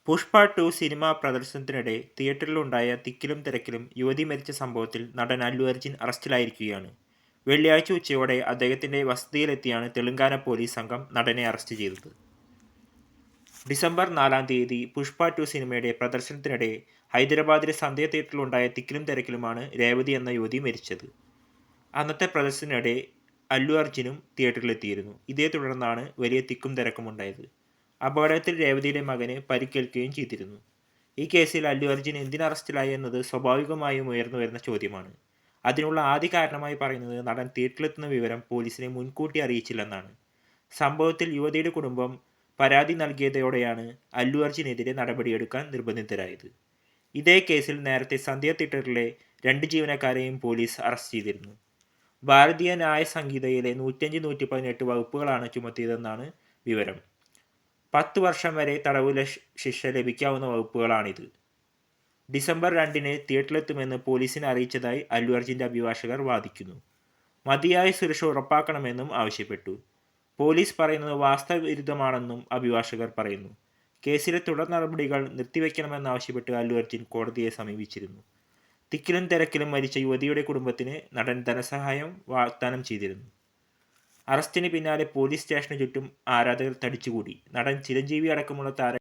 Pushpa 2 cinema പ്രദർശനത്തിനിടെ തിയേറ്ററിലുണ്ടായ തിക്കിലും തിരക്കിലും യുവതി മരിച്ച സംഭവത്തിൽ നടൻ അല്ലു അർജുൻ അറസ്റ്റിലായിരിക്കുകയാണ്. വെള്ളിയാഴ്ച ഉച്ചയോടെ അദ്ദേഹത്തിന്റെ വസതിയിലെത്തിയാണ് തെലങ്കാന പോലീസ് സംഘം നടനെ അറസ്റ്റ് ചെയ്തത്. ഡിസംബർ 4 തീയതി പുഷ്പ 2 സിനിമയുടെ പ്രദർശനത്തിനിടെ ഹൈദരാബാദിലെ സന്ധ്യ തിയേറ്ററിലുണ്ടായ തിക്കിലും തിരക്കിലുമാണ് രേവതി എന്ന യുവതി മരിച്ചത്. അന്നത്തെ പ്രദർശനത്തിനിടെ അല്ലു അർജുനും തിയേറ്ററിലെത്തിയിരുന്നു. ഇതേ തുടർന്നാണ് വലിയ തിക്കും തിരക്കും ഉണ്ടായത്. അപകടത്തിൽ രേവതിയുടെ മകന് പരിക്കേൽക്കുകയും ചെയ്തിരുന്നു. ഈ കേസിൽ അല്ലു അർജുൻ എന്തിന് അറസ്റ്റിലായി എന്നത് സ്വാഭാവികമായും ഉയർന്നു വരുന്ന ചോദ്യമാണ്. അതിനുള്ള ആദ്യ കാരണമായി പറയുന്നത് നടൻ തിയേറ്ററിലെത്തുന്ന വിവരം പോലീസിനെ മുൻകൂട്ടി അറിയിച്ചില്ലെന്നാണ്. സംഭവത്തിൽ യുവതിയുടെ കുടുംബം പരാതി നൽകിയതോടെയാണ് അല്ലു അർജുനെതിരെ നടപടിയെടുക്കാൻ നിർബന്ധിതരായത്. ഇതേ കേസിൽ നേരത്തെ സന്ധ്യ തിയേറ്ററിലെ 2 ജീവനക്കാരെയും പോലീസ് അറസ്റ്റ് ചെയ്തിരുന്നു. ഭാരതീയ ന്യായ സംഹിതയിലെ 105, 118 വകുപ്പുകളാണ് ചുമത്തിയതെന്നാണ് വിവരം. 10 വർഷം വരെ തടവ് ശിക്ഷ ലഭിക്കാവുന്ന വകുപ്പുകളാണിത്. ഡിസംബർ 2 തിയേറ്ററിലെത്തുമെന്ന് പോലീസിനെ അറിയിച്ചതായി അല്ലു അർജുൻ്റെ അഭിഭാഷകർ വാദിക്കുന്നു. മതിയായ സുരക്ഷ ഉറപ്പാക്കണമെന്നും ആവശ്യപ്പെട്ടു. പോലീസ് പറയുന്നത് വാസ്തവവിരുദ്ധമാണെന്നും അഭിഭാഷകർ പറയുന്നു. കേസിലെ തുടർ നടപടികൾ നിർത്തിവെക്കണമെന്നാവശ്യപ്പെട്ട് അല്ലു അർജുൻ കോടതിയെ സമീപിച്ചിരുന്നു. തിക്കിലും തിരക്കിലും മരിച്ച യുവതിയുടെ കുടുംബത്തിന് നടൻ ധനസഹായം വാഗ്ദാനം ചെയ്തിരുന്നു. അറസ്റ്റിന് പിന്നാലെ പോലീസ് സ്റ്റേഷന് ചുറ്റും ആരാധകർ തടിച്ചുകൂടി. നടൻ ചിരഞ്ജീവി അടക്കമുള്ള താരങ്ങൾ